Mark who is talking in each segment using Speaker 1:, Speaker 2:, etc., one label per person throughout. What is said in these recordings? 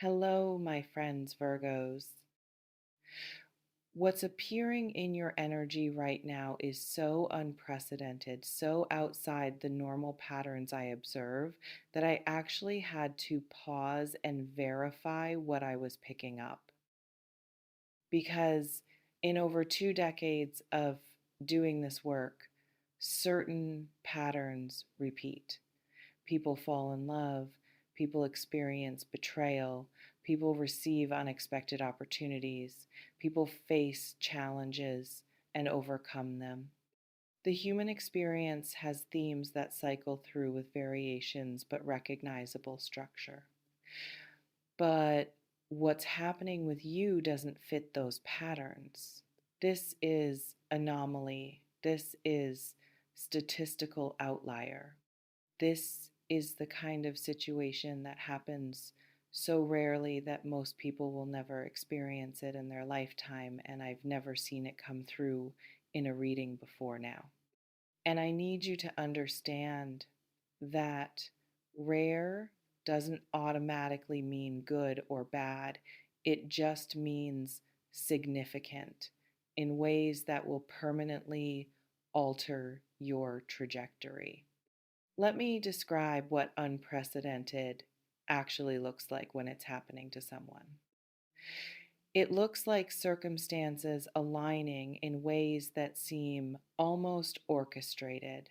Speaker 1: Hello, my friends, Virgos. What's appearing in your energy right now is so unprecedented, so outside the normal patterns I observe that I actually had to pause and verify what I was picking up. Because in over 2 decades of doing this work, certain patterns repeat. People fall in love, people experience betrayal, people receive unexpected opportunities, people face challenges and overcome them. The human experience has themes that cycle through with variations but recognizable structure. But what's happening with you doesn't fit those patterns. This is anomaly. This is statistical outlier. This is the kind of situation that happens so rarely that most people will never experience it in their lifetime, and I've never seen it come through in a reading before now. And I need you to understand that rare doesn't automatically mean good or bad. It just means significant in ways that will permanently alter your trajectory. Let me describe what unprecedented actually looks like when it's happening to someone. It looks like circumstances aligning in ways that seem almost orchestrated,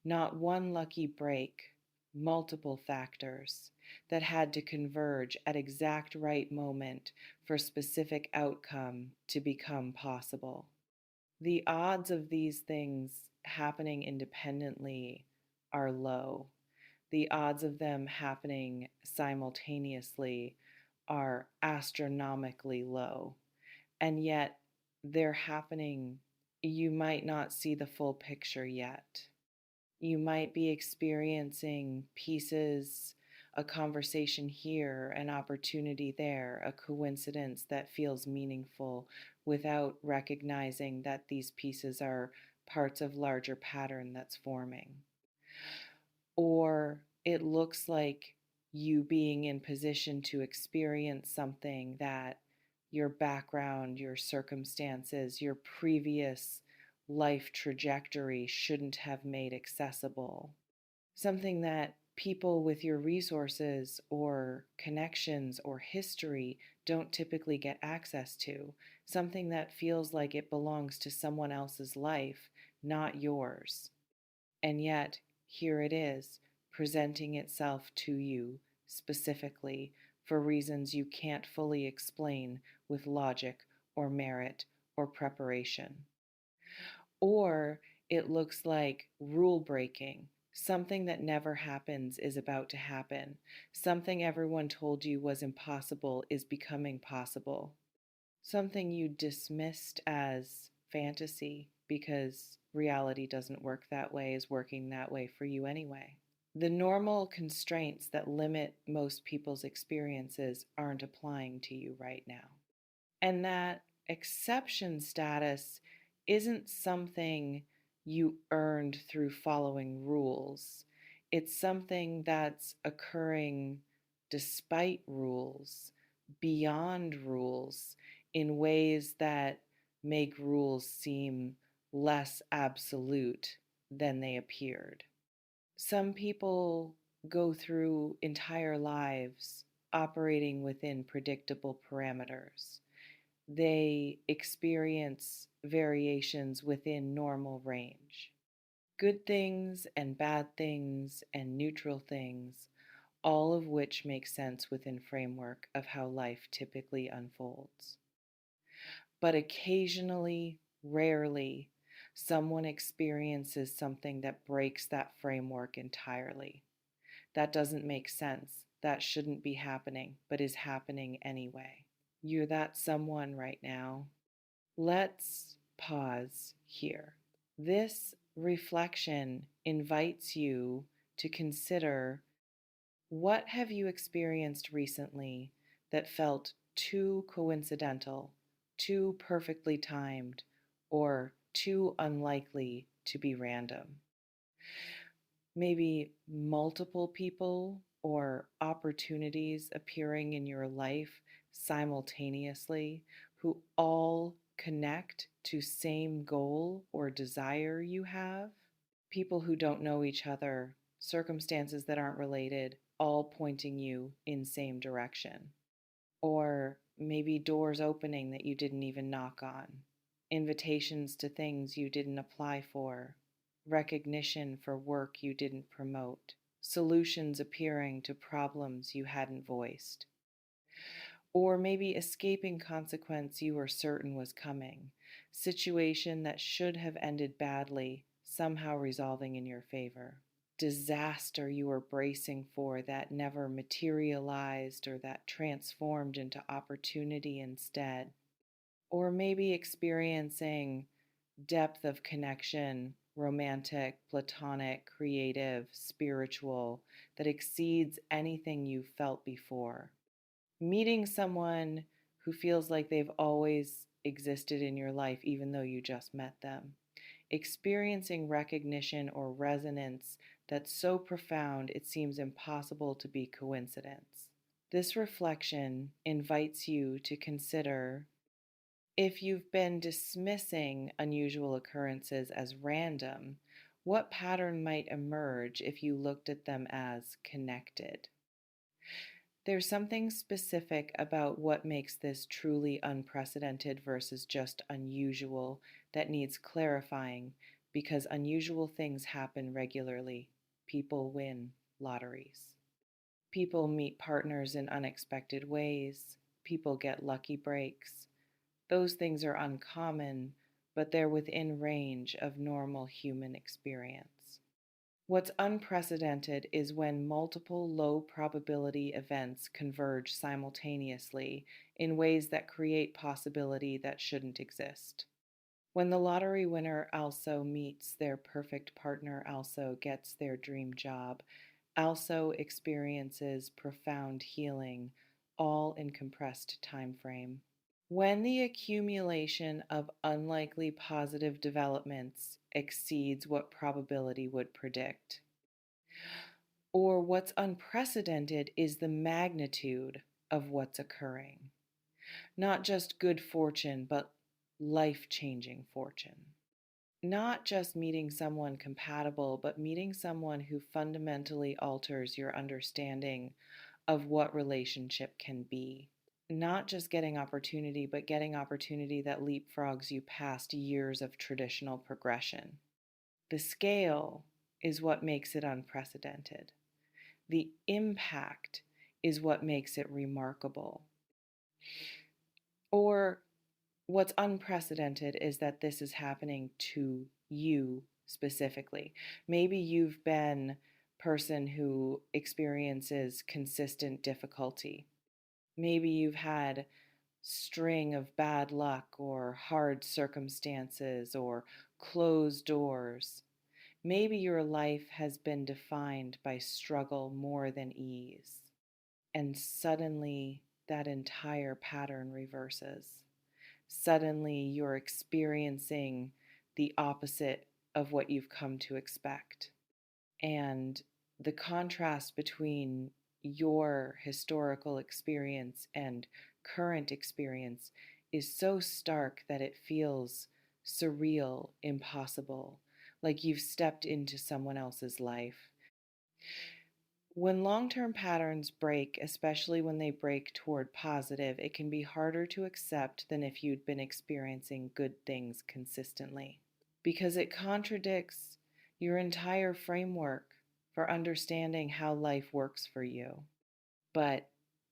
Speaker 1: not one lucky break, multiple factors that had to converge at exact right moment for specific outcome to become possible. The odds of these things happening independently are low. The odds of them happening simultaneously are astronomically low. And yet, they're happening. You might not see the full picture yet. You might be experiencing pieces, a conversation here, an opportunity there, a coincidence that feels meaningful without recognizing that these pieces are parts of larger pattern that's forming. Or it looks like you being in position to experience something that your background, your circumstances, your previous life trajectory shouldn't have made accessible. Something that people with your resources or connections or history don't typically get access to. Something that feels like it belongs to someone else's life, not yours. And yet, here it is, presenting itself to you specifically for reasons you can't fully explain with logic or merit or preparation. Or it looks like rule breaking. Something that never happens is about to happen. Something everyone told you was impossible is becoming possible. Something you dismissed as fantasy because reality doesn't work that way is working that way for you anyway. The normal constraints that limit most people's experiences aren't applying to you right now. And that exception status isn't something you earned through following rules. It's something that's occurring despite rules, beyond rules, in ways that make rules seem less absolute than they appeared. Some people go through entire lives operating within predictable parameters. They experience variations within normal range. Good things and bad things and neutral things, all of which make sense within framework of how life typically unfolds. But occasionally, rarely, someone experiences something that breaks that framework entirely. That doesn't make sense. That shouldn't be happening, but is happening anyway. You're that someone right now. Let's pause here. This reflection invites you to consider, what have you experienced recently that felt too coincidental, too perfectly timed, or too unlikely to be random? Maybe multiple people or opportunities appearing in your life simultaneously who all connect to same goal or desire you have. People who don't know each other, circumstances that aren't related, all pointing you in same direction. Or maybe doors opening that you didn't even knock on, invitations to things you didn't apply for, recognition for work you didn't promote, solutions appearing to problems you hadn't voiced. Or maybe escaping consequence you were certain was coming, situation that should have ended badly, somehow resolving in your favor. Disaster you were bracing for that never materialized or that transformed into opportunity instead. Or maybe experiencing depth of connection, romantic, platonic, creative, spiritual, that exceeds anything you felt before. Meeting someone who feels like they've always existed in your life, even though you just met them. Experiencing recognition or resonance that's so profound it seems impossible to be coincidence. This reflection invites you to consider if you've been dismissing unusual occurrences as random, what pattern might emerge if you looked at them as connected? There's something specific about what makes this truly unprecedented versus just unusual that needs clarifying because unusual things happen regularly. People win lotteries. People meet partners in unexpected ways. People get lucky breaks. Those things are uncommon, but they're within range of normal human experience. What's unprecedented is when multiple low probability events converge simultaneously in ways that create possibility that shouldn't exist. When the lottery winner also meets their perfect partner, also gets their dream job, also experiences profound healing, all in compressed time frame. When the accumulation of unlikely positive developments exceeds what probability would predict. Or what's unprecedented is the magnitude of what's occurring. Not just good fortune, but life changing fortune. Not just meeting someone compatible, but meeting someone who fundamentally alters your understanding of what relationship can be. Not just getting opportunity, but getting opportunity that leapfrogs you past years of traditional progression. The scale is what makes it unprecedented. The impact is what makes it remarkable. Or what's unprecedented is that this is happening to you specifically. Maybe you've been a person who experiences consistent difficulty. Maybe you've had string of bad luck or hard circumstances or closed doors. Maybe your life has been defined by struggle more than ease, and suddenly that entire pattern reverses. Suddenly you're experiencing the opposite of what you've come to expect. And the contrast between your historical experience and current experience is so stark that it feels surreal, impossible, like you've stepped into someone else's life. When long term patterns break, especially when they break toward positive, it can be harder to accept than if you'd been experiencing good things consistently, because it contradicts your entire framework for understanding how life works for you. But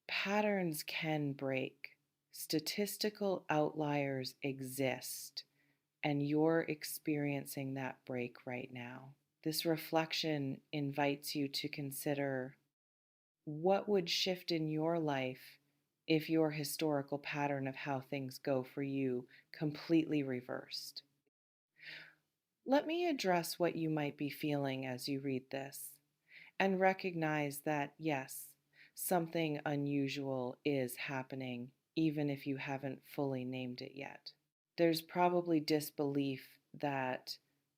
Speaker 1: patterns can break. Statistical outliers exist, and you're experiencing that break right now. This reflection invites you to consider what would shift in your life if your historical pattern of how things go for you completely reversed. Let me address what you might be feeling as you read this and recognize that, yes, something unusual is happening, even if you haven't fully named it yet. There's probably disbelief, that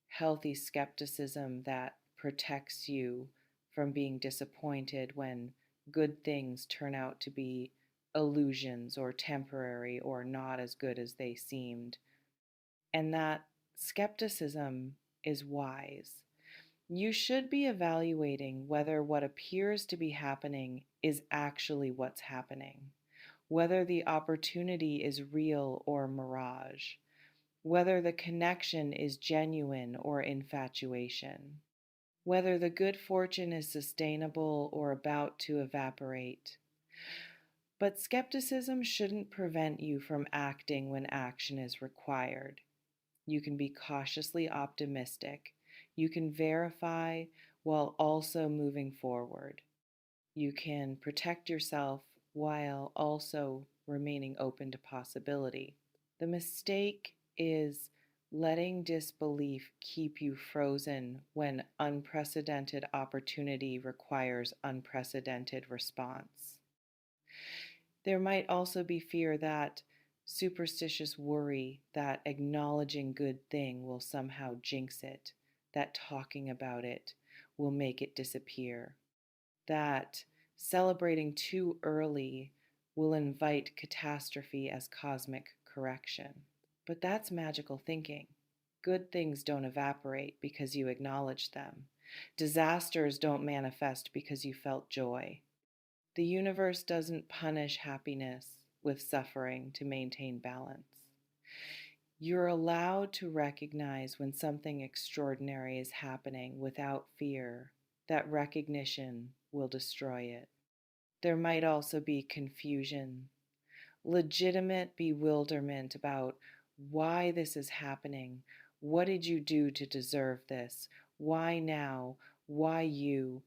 Speaker 1: healthy skepticism that protects you from being disappointed when good things turn out to be illusions or temporary or not as good as they seemed. And that skepticism is wise. You should be evaluating whether what appears to be happening is actually what's happening, whether the opportunity is real or mirage, whether the connection is genuine or infatuation, whether the good fortune is sustainable or about to evaporate. But skepticism shouldn't prevent you from acting when action is required. You can be cautiously optimistic. You can verify while also moving forward. You can protect yourself while also remaining open to possibility. The mistake is letting disbelief keep you frozen when unprecedented opportunity requires unprecedented response. There might also be fear that superstitious worry that acknowledging good thing will somehow jinx it, that talking about it will make it disappear, that celebrating too early will invite catastrophe as cosmic correction. But that's magical thinking. Good things don't evaporate because you acknowledge them. Disasters don't manifest because you felt joy. The universe doesn't punish happiness with suffering to maintain balance. You're allowed to recognize when something extraordinary is happening without fear. That recognition will destroy it. There might also be confusion, legitimate bewilderment about why this is happening. What did you do to deserve this? Why now? Why you?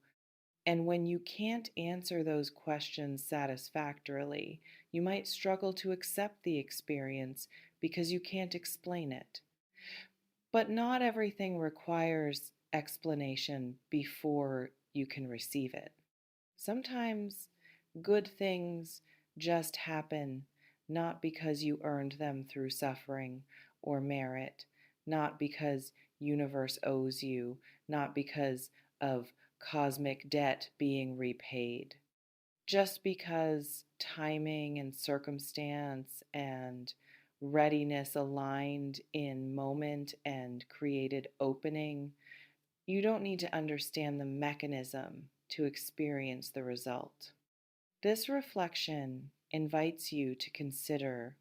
Speaker 1: And when you can't answer those questions satisfactorily, you might struggle to accept the experience because you can't explain it. But not everything requires explanation before you can receive it. Sometimes good things just happen not because you earned them through suffering or merit, not because universe owes you, not because of cosmic debt being repaid. Just because timing and circumstance and readiness aligned in moment and created opening, you don't need to understand the mechanism to experience the result. This reflection invites you to consider,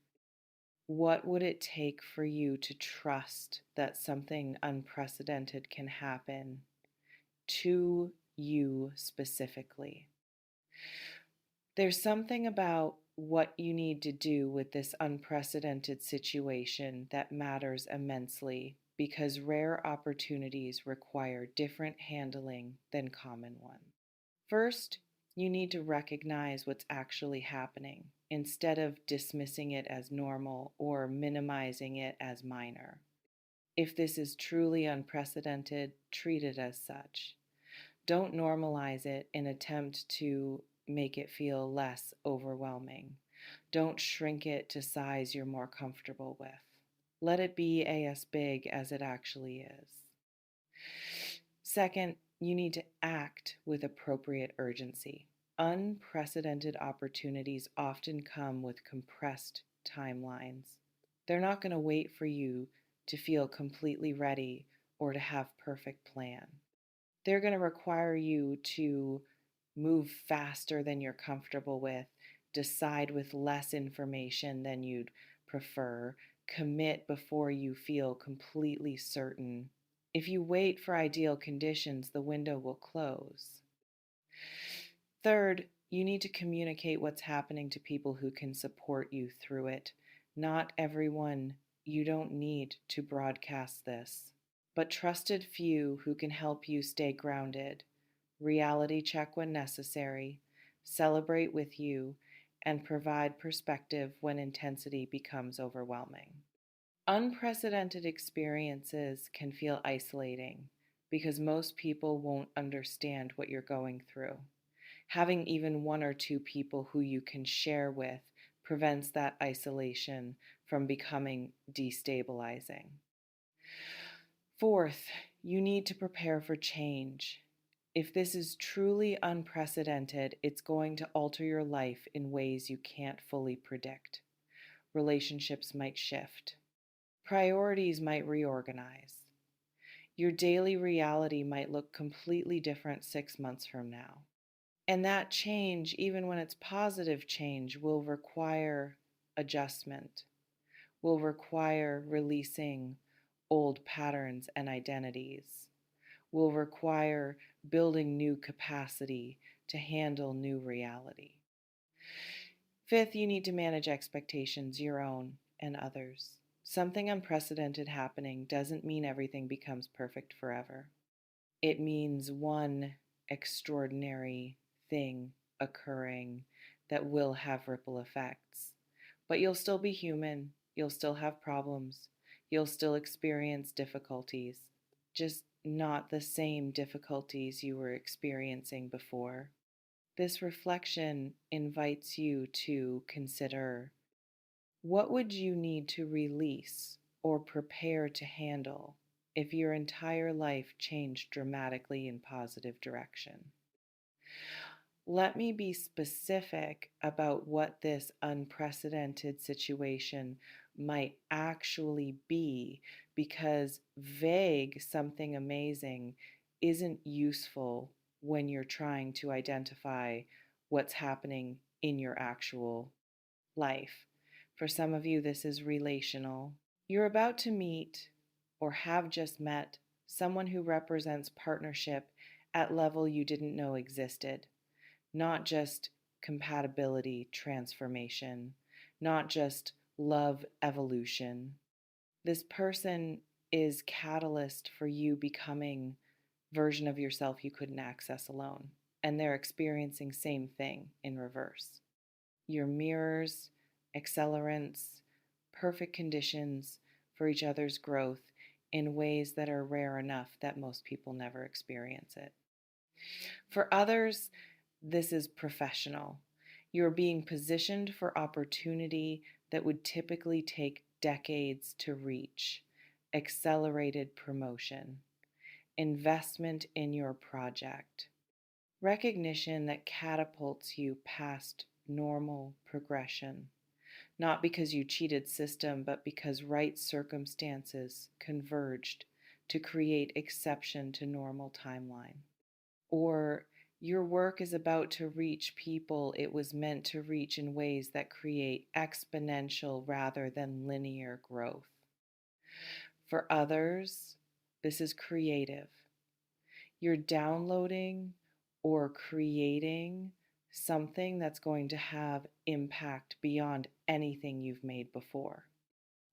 Speaker 1: what would it take for you to trust that something unprecedented can happen to you specifically? There's something about what you need to do with this unprecedented situation that matters immensely because rare opportunities require different handling than common ones. First, you need to recognize what's actually happening instead of dismissing it as normal or minimizing it as minor. If this is truly unprecedented, treat it as such. Don't normalize it in attempt to make it feel less overwhelming. Don't shrink it to size you're more comfortable with. Let it be as big as it actually is. Second, you need to act with appropriate urgency. Unprecedented opportunities often come with compressed timelines. They're not going to wait for you to feel completely ready or to have perfect plan. They're going to require you to move faster than you're comfortable with, decide with less information than you'd prefer, commit before you feel completely certain. If you wait for ideal conditions, the window will close. Third, you need to communicate what's happening to people who can support you through it. Not everyone, you don't need to broadcast this, but trusted few who can help you stay grounded, reality check when necessary, celebrate with you, and provide perspective when intensity becomes overwhelming. Unprecedented experiences can feel isolating because most people won't understand what you're going through. Having even one or two people who you can share with prevents that isolation from becoming destabilizing. Fourth, you need to prepare for change. If this is truly unprecedented, it's going to alter your life in ways you can't fully predict. Relationships might shift. Priorities might reorganize. Your daily reality might look completely different 6 months from now. And that change, even when it's positive change, will require adjustment, will require releasing old patterns and identities, will require building new capacity to handle new reality. Fifth, you need to manage expectations, your own and others. Something unprecedented happening doesn't mean everything becomes perfect forever. It means one extraordinary thing occurring that will have ripple effects. But you'll still be human, you'll still have problems, you'll still experience difficulties, just not the same difficulties you were experiencing before. This reflection invites you to consider, what would you need to release or prepare to handle if your entire life changed dramatically in positive direction? Let me be specific about what this unprecedented situation might actually be, because vague something amazing isn't useful when you're trying to identify what's happening in your actual life. For some of you, this is relational. You're about to meet or have just met someone who represents partnership at level you didn't know existed. Not just compatibility transformation, not just love evolution. This person is catalyst for you becoming version of yourself you couldn't access alone. And they're experiencing same thing in reverse. Your mirrors, accelerants, perfect conditions for each other's growth in ways that are rare enough that most people never experience it. For others, this is professional. You're being positioned for opportunity that would typically take decades to reach. Accelerated promotion, investment in your project, recognition that catapults you past normal progression, not because you cheated system, but because right circumstances converged to create exception to normal timeline. Or your work is about to reach people it was meant to reach in ways that create exponential rather than linear growth. For others, this is creative. You're downloading or creating something that's going to have impact beyond anything you've made before.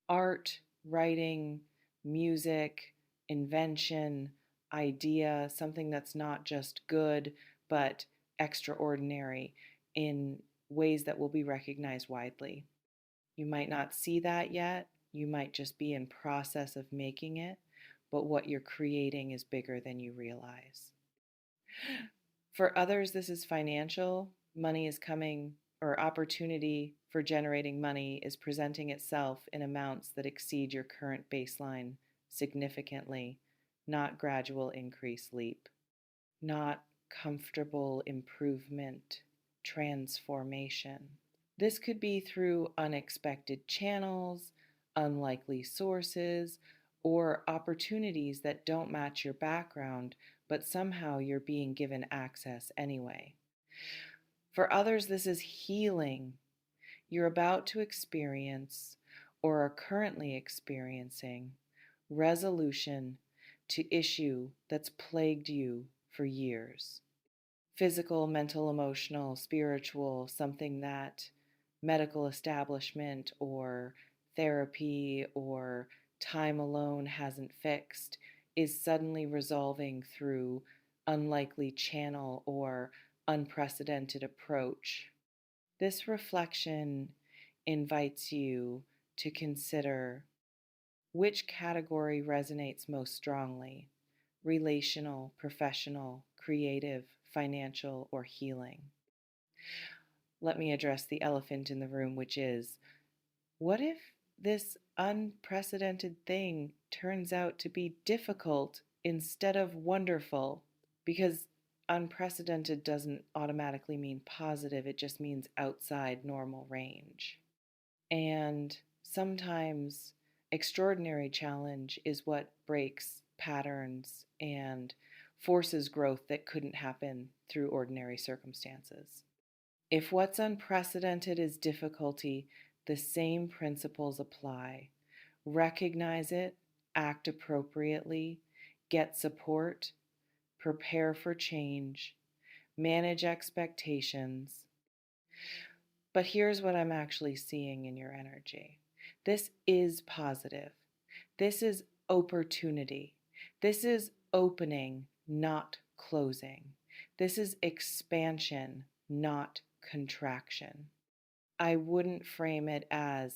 Speaker 1: Art, writing, music, invention, idea, something that's not just good, but extraordinary in ways that will be recognized widely. You might not see that yet. You might just be in process of making it, but what you're creating is bigger than you realize. For others, this is financial. Money is coming, or opportunity for generating money is presenting itself in amounts that exceed your current baseline significantly, not gradual increase leap, not comfortable improvement, transformation. This could be through unexpected channels, unlikely sources, or opportunities that don't match your background, but somehow you're being given access anyway. For others, this is healing. You're about to experience, or are currently experiencing, resolution to issue that's plagued you for years. Physical, mental, emotional, spiritual, something that medical establishment or therapy or time alone hasn't fixed is suddenly resolving through unlikely channel or unprecedented approach. This reflection invites you to consider which category resonates most strongly: relational, professional, creative, financial, or healing. Let me address the elephant in the room, which is, what if this unprecedented thing turns out to be difficult instead of wonderful? Because unprecedented doesn't automatically mean positive, it just means outside normal range. And sometimes extraordinary challenge is what breaks patterns and forces growth that couldn't happen through ordinary circumstances. If what's unprecedented is difficulty, the same principles apply. Recognize it, act appropriately, get support, prepare for change, manage expectations. But here's what I'm actually seeing in your energy. This is positive. This is opportunity. This is opening, not closing. This is expansion, not contraction. I wouldn't frame it as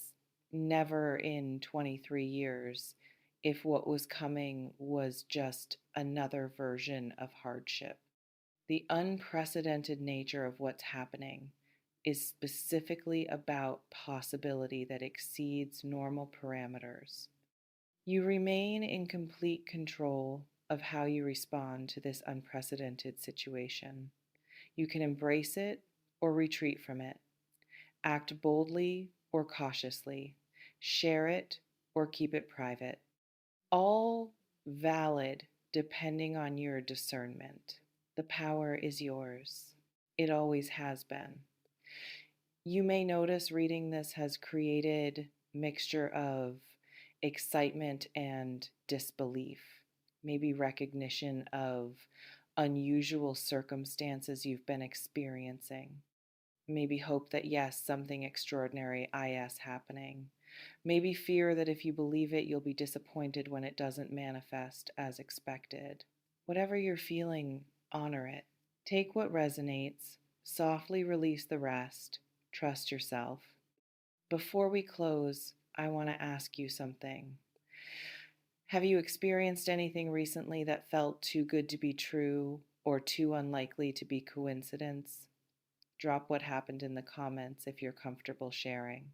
Speaker 1: never in 23 years if what was coming was just another version of hardship. The unprecedented nature of what's happening is specifically about possibility that exceeds normal parameters. You remain in complete control of how you respond to this unprecedented situation. You can embrace it or retreat from it, act boldly or cautiously, share it or keep it private. All valid depending on your discernment. The power is yours. It always has been. You may notice reading this has created mixture of excitement and disbelief, maybe recognition of unusual circumstances you've been experiencing. Maybe hope that yes, something extraordinary is happening. Maybe fear that if you believe it, you'll be disappointed when it doesn't manifest as expected. Whatever you're feeling, honor it. Take what resonates, softly release the rest, trust yourself. Before we close, I want to ask you something. Have you experienced anything recently that felt too good to be true or too unlikely to be coincidence? Drop what happened in the comments if you're comfortable sharing.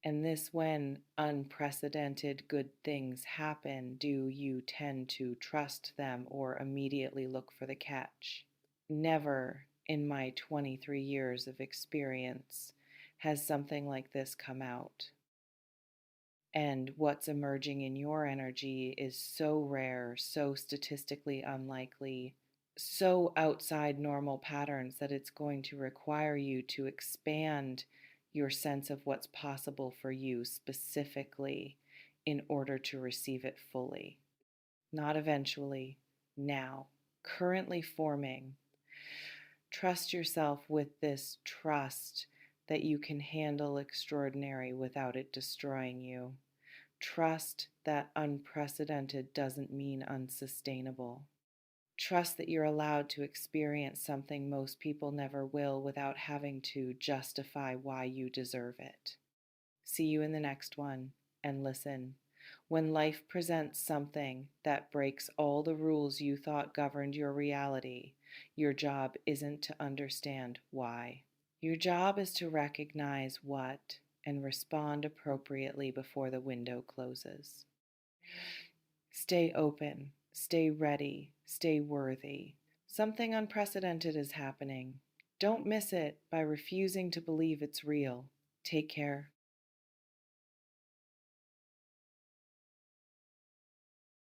Speaker 1: And this, when unprecedented good things happen, do you tend to trust them or immediately look for the catch? Never in my 23 years of experience has something like this come out. And what's emerging in your energy is so rare, so statistically unlikely, so outside normal patterns that it's going to require you to expand your sense of what's possible for you specifically in order to receive it fully. Not eventually, now, currently forming. Trust yourself with this trust that you can handle extraordinary without it destroying you. Trust that unprecedented doesn't mean unsustainable. Trust that you're allowed to experience something most people never will without having to justify why you deserve it. See you in the next one, and listen. When life presents something that breaks all the rules you thought governed your reality, your job isn't to understand why. Your job is to recognize what and respond appropriately before the window closes. Stay open, stay ready, stay worthy. Something unprecedented is happening. Don't miss it by refusing to believe it's real. Take care.